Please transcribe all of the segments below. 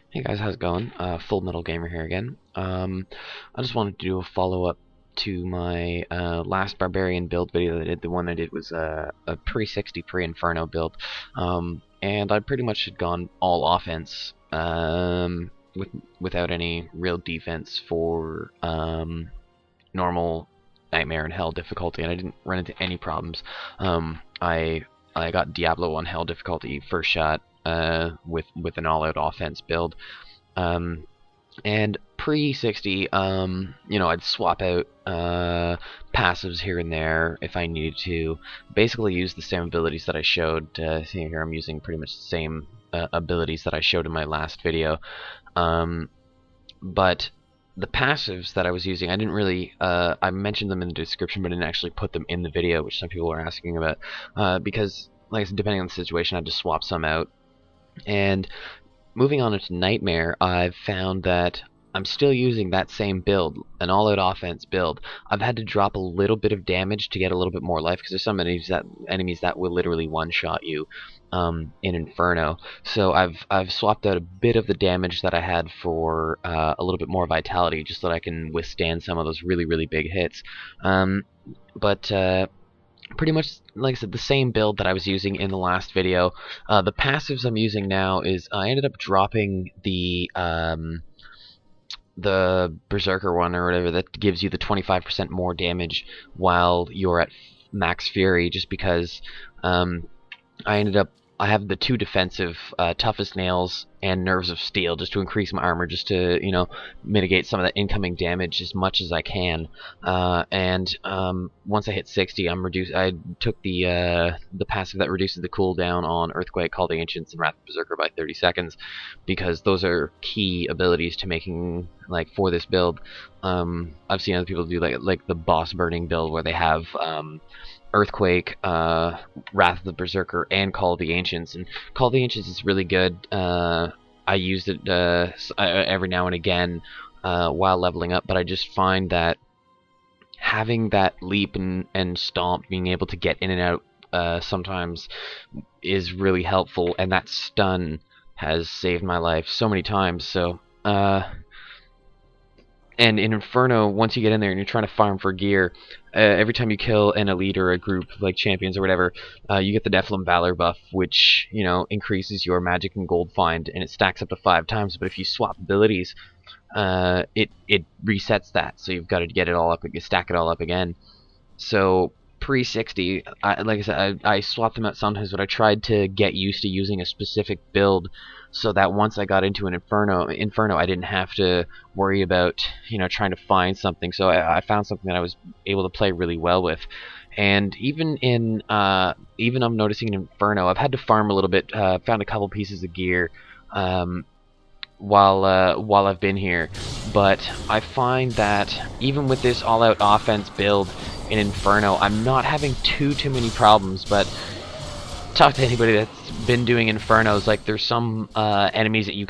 Hey guys, how's it going? Full Metal Gamer here again. I just wanted to do a follow-up to my last Barbarian build video that I did. The one I did was a pre-60 pre-Inferno build, and I pretty much had gone all offense without any real defense for normal Nightmare and Hell difficulty, and I didn't run into any problems. I got Diablo on Hell difficulty first shot with an all-out offense build. And pre-60, I'd swap out passives here and there if I needed to. Basically use the same abilities that I showed. See here, I'm using pretty much the same abilities that I showed in my last video. But the passives that I was using, I didn't really, I mentioned them in the description, but I didn't actually put them in the video, which some people were asking about, because, like I said, depending on the situation, I had to swap some out. And moving on into Nightmare, I've found that I'm still using that same build, an all-out offense build. I've had to drop a little bit of damage to get a little bit more life, because there's some enemies that will literally one-shot you in Inferno. So I've swapped out a bit of the damage that I had for a little bit more vitality, just so that I can withstand some of those really big hits. But pretty much, like I said, the same build that I was using in the last video. The passives I'm using now is I ended up dropping the Berserker one or whatever that gives you the 25% more damage while you're at max fury, just because I have the two defensive toughest nails and nerves of steel just to increase my armor, just to mitigate some of that incoming damage as much as I can. And once I hit 60, I took the passive that reduces the cooldown on Earthquake, Call the Ancients, and Wrath of Berserker by 30 seconds, because those are key abilities to making, like, for this build. I've seen other people do like the boss burning build where they have Earthquake, Wrath of the Berserker, and Call of the Ancients. And Call of the Ancients is really good. I used it every now and again while leveling up, but I just find that having that leap and stomp, being able to get in and out sometimes, is really helpful, and that stun has saved my life so many times. So and in Inferno, once you get in there and you're trying to farm for gear, every time you kill an elite or a group, like champions or whatever, you get the Nephilim Valor buff, which, increases your magic and gold find, and it stacks up to 5 times. But if you swap abilities, it resets that, so you've got to get it all up, you stack it all up again. So pre-60, like I said, I swapped them out sometimes, but I tried to get used to using a specific build, so that once I got into an Inferno, I didn't have to worry about trying to find something. So I found something that I was able to play really well with. And even I'm noticing in Inferno, I've had to farm a little bit. Found a couple pieces of gear while I've been here, but I find that even with this all-out offense build in Inferno, I'm not having too many problems. But talk to anybody that's been doing Infernos, like, there's some enemies that you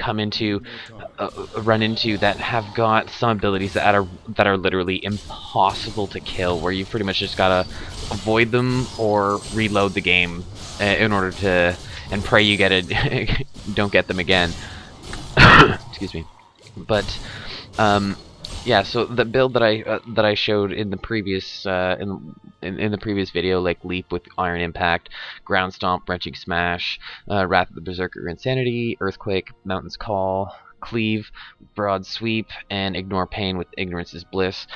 run into that have got some abilities that are literally impossible to kill, where you pretty much just gotta avoid them or reload the game in order to, and pray you don't get them again. Excuse me. But yeah, so the build that I showed in the previous in the previous video, like Leap with Iron Impact, Ground Stomp, Wrenching Smash, Wrath of the Berserker, Insanity, Earthquake, Mountain's Call, Cleave, Broad Sweep, and Ignore Pain with Ignorance is Bliss.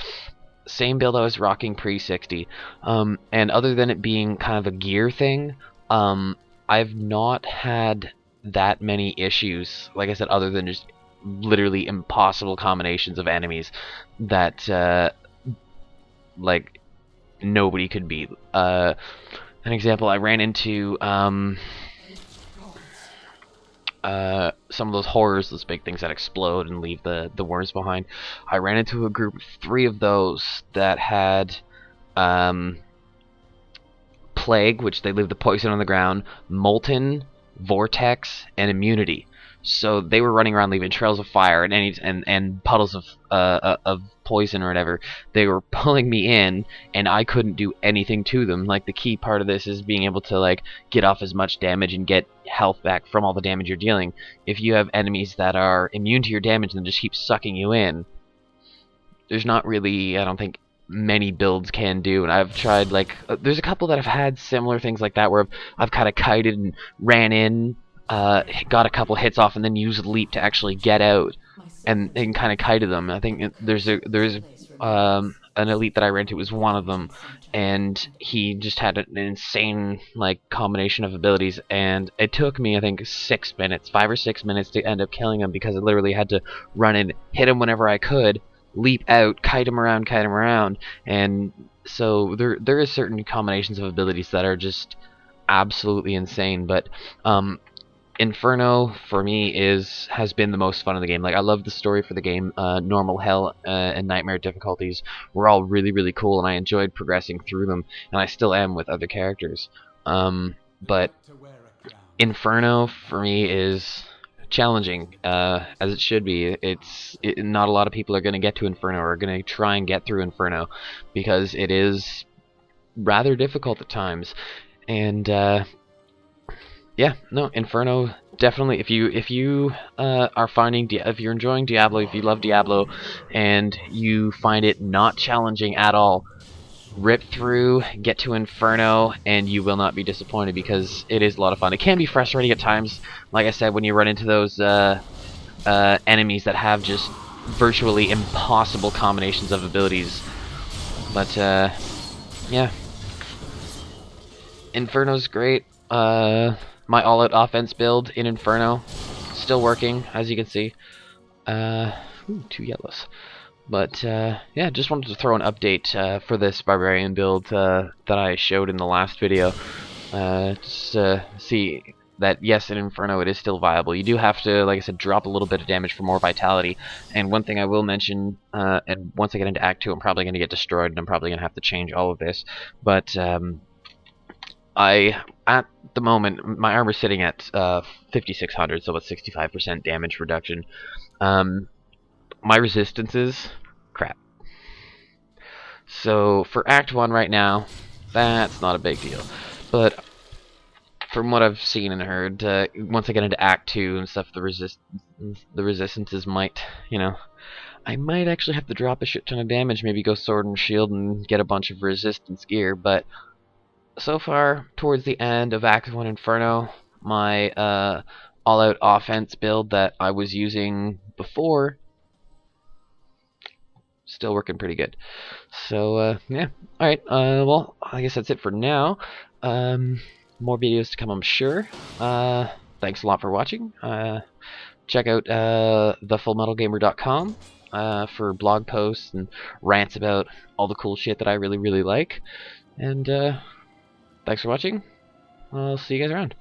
Same build I was rocking pre-60, and other than it being kind of a gear thing, I've not had that many issues, like I said, other than just literally impossible combinations of enemies that like nobody could beat. An example, I ran into some of those horrors, those big things that explode and leave the worms behind. I ran into a group of 3 of those that had Plague, which they leave the poison on the ground, Molten, Vortex, and Immunity. So they were running around leaving trails of fire and puddles of poison or whatever. They were pulling me in, and I couldn't do anything to them. Like, the key part of this is being able to, like, get off as much damage and get health back from all the damage you're dealing. If you have enemies that are immune to your damage and just keep sucking you in, there's not really, I don't think, many builds can do. And I've tried, like, there's a couple that have had similar things like that where I've kind of kited and ran in, got a couple hits off, and then used leap to actually get out and kind of kited them. I think there's an elite that I ran to was one of them, and he just had an insane, like, combination of abilities, and it took me, I think, 6 minutes, 5 or 6 minutes to end up killing him, because I literally had to run in, hit him whenever I could, leap out, kite him around, and so there is certain combinations of abilities that are just absolutely insane. But Inferno for me has been the most fun in the game. Like, I love the story for the game. Normal, hell, and nightmare difficulties were all really cool, and I enjoyed progressing through them, and I still am with other characters. But Inferno for me is challenging, as it should be. Not a lot of people are going to get to Inferno, or are going to try and get through Inferno, because it is rather difficult at times. And yeah, no, Inferno definitely. If you are finding, if you're enjoying Diablo, if you love Diablo, and you find it not challenging at all, rip through, get to Inferno, and you will not be disappointed, because it is a lot of fun. It can be frustrating at times, like I said, when you run into those enemies that have just virtually impossible combinations of abilities. But yeah, Inferno's great. My all-out offense build in Inferno still working, as you can see. Ooh, 2 yellows. But yeah, just wanted to throw an update for this Barbarian build that I showed in the last video. Just see that, yes, in Inferno it is still viable. You do have to, like I said, drop a little bit of damage for more vitality. And one thing I will mention, and once I get into Act 2, I'm probably going to get destroyed, and I'm probably going to have to change all of this. But at the moment, my armor's sitting at 5600, so it's 65% damage reduction. My resistances, crap. So for Act 1 right now, that's not a big deal. But from what I've seen and heard, once I get into Act 2 and stuff, the resistances might, you know, I might actually have to drop a shit ton of damage, maybe go Sword and Shield and get a bunch of resistance gear. But so far, towards the end of Act 1 Inferno, my all-out offense build that I was using before, still working pretty good. So yeah, alright, well, I guess that's it for now. More videos to come, I'm sure. Thanks a lot for watching. Check out thefullmetalgamer.com for blog posts and rants about all the cool shit that I really like. And thanks for watching. I'll see you guys around.